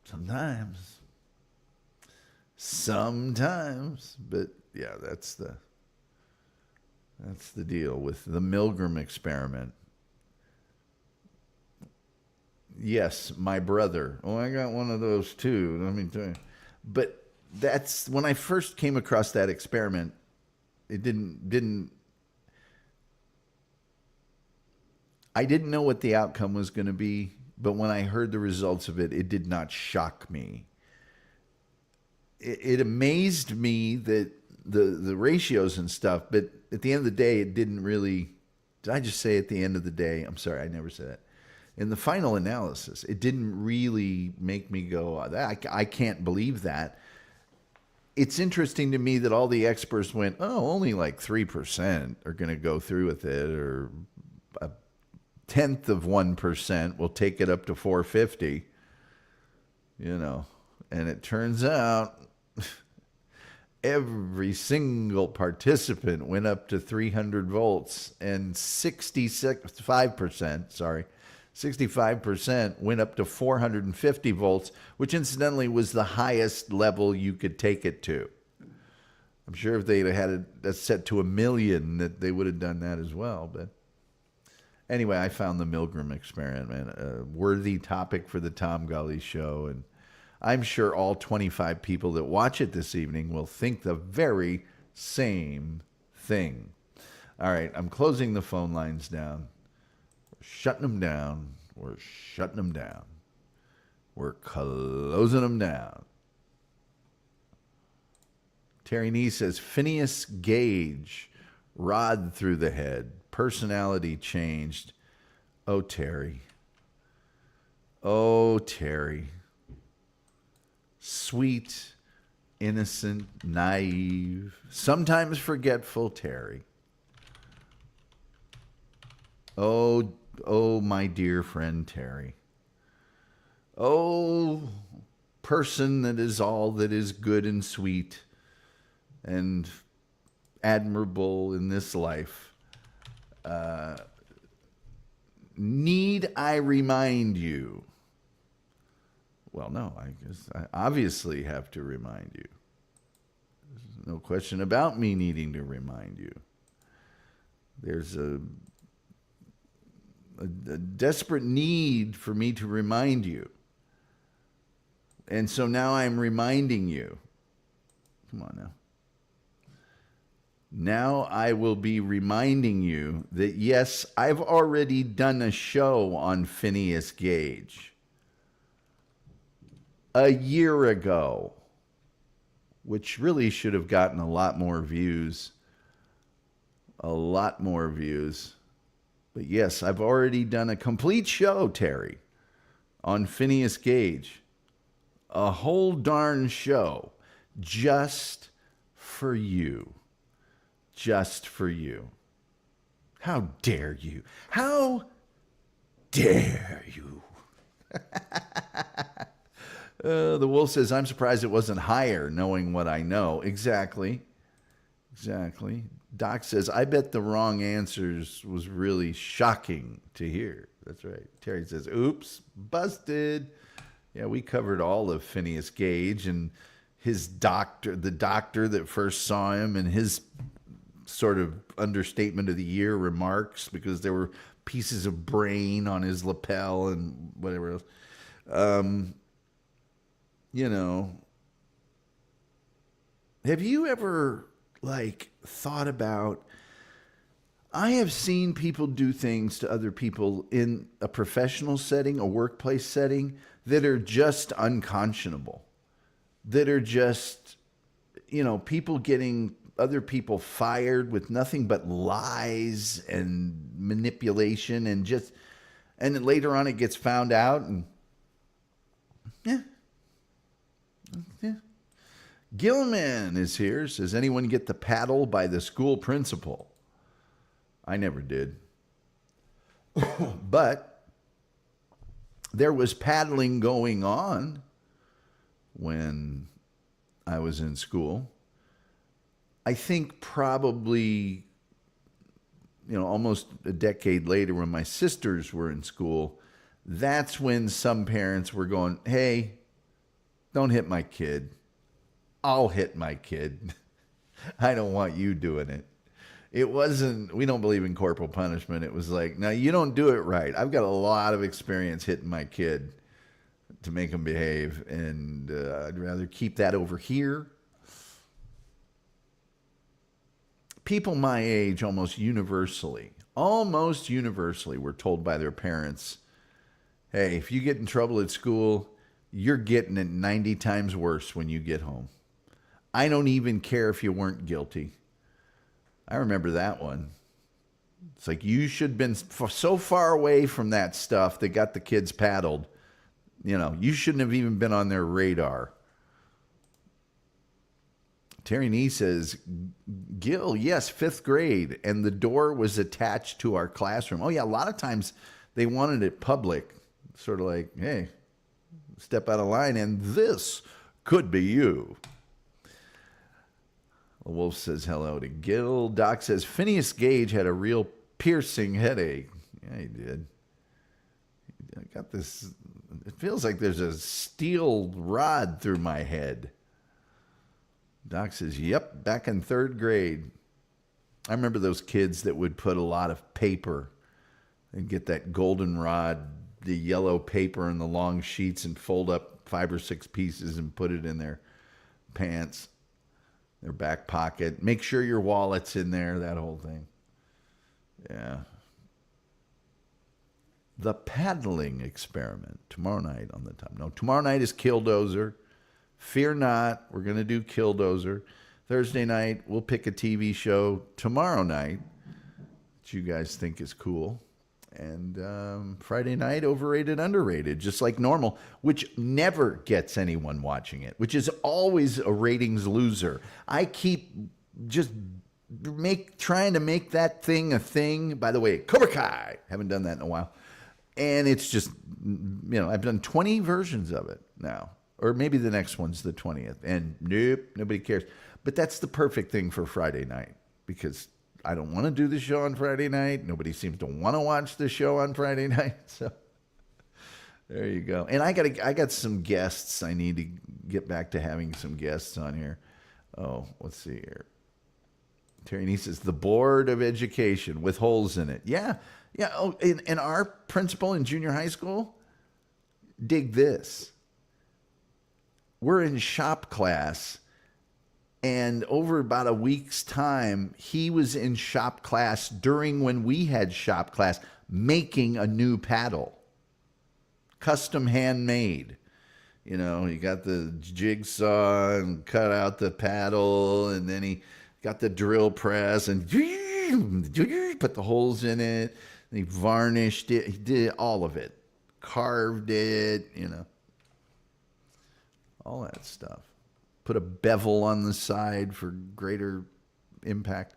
Sometimes. But yeah, that's the deal with the Milgram Experiment. Yes, my brother. Oh, I got one of those too. Let me tell you. But that's when I first came across that experiment. It didn't. I didn't know what the outcome was going to be, but when I heard the results of it, it did not shock me. It amazed me that the ratios and stuff, but at the end of the day, it didn't really. Did I just say at the end of the day? I'm sorry, I never said that. In the final analysis, it didn't really make me go, I can't believe that. It's interesting to me that all the experts went, oh, only like 3% are going to go through with it, or a tenth of 1% will take it up to 450, and it turns out every single participant went up to 300 volts, and 65% went up to 450 volts, which incidentally was the highest level you could take it to. I'm sure if they'd had it set to 1 million, that they would have done that as well. But anyway, I found the Milgram Experiment a worthy topic for the Tom Gulley Show, and I'm sure all 25 people that watch it this evening will think the very same thing. All right, I'm closing the phone lines down. Shutting them down. We're shutting them down. We're closing them down. Terry Nee says, Phineas Gage, rod through the head, personality changed. Oh, Terry. Oh, Terry. Sweet, innocent, naive, sometimes forgetful Terry. Oh, my dear friend Terry. Oh, person that is all that is good and sweet and admirable in this life. Need I remind you? Well, no, I guess I obviously have to remind you. There's no question about me needing to remind you. There's a desperate need for me to remind you. And so now I'm reminding you. Come on now. Now I will be reminding you that, yes, I've already done a show on Phineas Gage a year ago, which really should have gotten a lot more views. A lot more views. But yes, I've already done a complete show, Terry, on Phineas Gage. A whole darn show just for you. Just for you. How dare you? How dare you? The wolf says, I'm surprised it wasn't higher, knowing what I know. Exactly. Exactly. Doc says, I bet the wrong answers was really shocking to hear. That's right. Terry says, oops, busted. Yeah, we covered all of Phineas Gage and his doctor, the doctor that first saw him, and his sort of understatement of the year remarks, because there were pieces of brain on his lapel and whatever else. You know, have you ever thought about, I have seen people do things to other people in a professional setting, a workplace setting, that are just unconscionable, that are just, people getting other people fired with nothing but lies and manipulation, and then later on it gets found out, and yeah. Gilman is here. Says, anyone get the paddle by the school principal? I never did. But there was paddling going on when I was in school. I think probably, almost a decade later, when my sisters were in school, that's when some parents were going, hey, don't hit my kid. I'll hit my kid. I don't want you doing it. It wasn't, we don't believe in corporal punishment. It was like, no, you don't do it right. I've got a lot of experience hitting my kid to make him behave, and I'd rather keep that over here. People my age almost universally were told by their parents, hey, if you get in trouble at school, you're getting it 90 times worse when you get home. I don't even care if you weren't guilty. I remember that one. It's like, you should have been so far away from that stuff that got the kids paddled. You shouldn't have even been on their radar. Terry Nee says, Gil, yes, 5th grade, and the door was attached to our classroom. Oh, yeah, a lot of times they wanted it public, sort of like, hey, step out of line, and this could be you. The wolf says hello to Gil. Doc says, Phineas Gage had a real piercing headache. Yeah, he did. I got this, it feels like there's a steel rod through my head. Doc says, yep, back in 3rd grade. I remember those kids that would put a lot of paper and get that goldenrod, the yellow paper and the long sheets, and fold up 5 or 6 pieces and put it in their pants, their back pocket. Make sure your wallet's in there, that whole thing. Yeah. The paddling experiment tomorrow night on the top. No, tomorrow night is Killdozer. Fear not, we're going to do Killdozer. Thursday night, we'll pick a TV show tomorrow night that you guys think is cool. And Friday night, overrated, underrated, just like normal, which never gets anyone watching it, which is always a ratings loser. I keep just trying to make that thing a thing. By the way, Cobra Kai, haven't done that in a while. And it's just, I've done 20 versions of it now. Or maybe the next one's the 20th. And nope, nobody cares. But that's the perfect thing for Friday night, because I don't want to do the show on Friday night. Nobody seems to want to watch the show on Friday night. So there you go. And I got some guests. I need to get back to having some guests on here. Oh, let's see here. Terry Nee says, the Board of Education with holes in it. Yeah. Yeah. Oh, and our principal in junior high school, dig this. We're in shop class, And over about a week's time, he was in shop class during when we had shop class, making a new paddle, custom handmade. You know, he got the jigsaw and cut out the paddle, and then he got the drill press and put the holes in it. And he varnished it. He did all of it, carved it, you know, all that stuff. Put a bevel on the side for greater impact.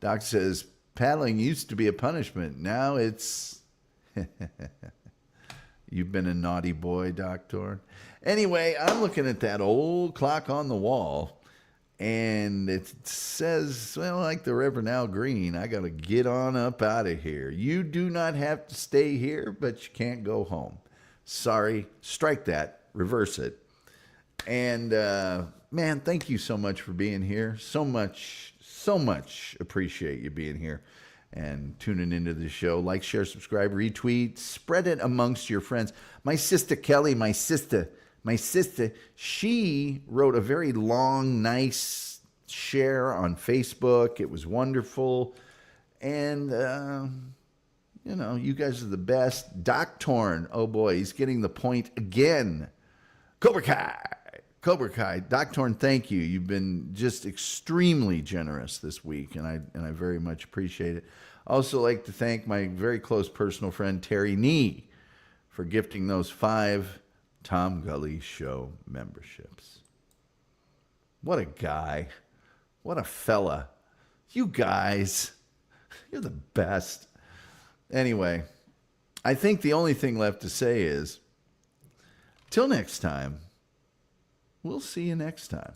Doc says, paddling used to be a punishment. Now it's... You've been a naughty boy, Doctor. Anyway, I'm looking at that old clock on the wall, and it says, well, like the Reverend Al Green, I got to get on up out of here. You do not have to stay here, but you can't go home. Sorry. Strike that. Reverse it. And, man, thank you so much for being here. So much appreciate you being here and tuning into the show. Like, share, subscribe, retweet, spread it amongst your friends. My sister Kelly, my sister, she wrote a very long, nice share on Facebook. It was wonderful. And, you know, you guys are the best. Doc Torn, oh boy, he's getting the point again. Cobra Kai. Doc Torn, thank you. You've been just extremely generous this week, and I very much appreciate it. I also like to thank my very close personal friend Terry Nee for gifting those 5 Tom Gulley Show memberships. What a guy. What a fella. You guys, you're the best. Anyway, I think the only thing left to say is, till next time, we'll see you next time.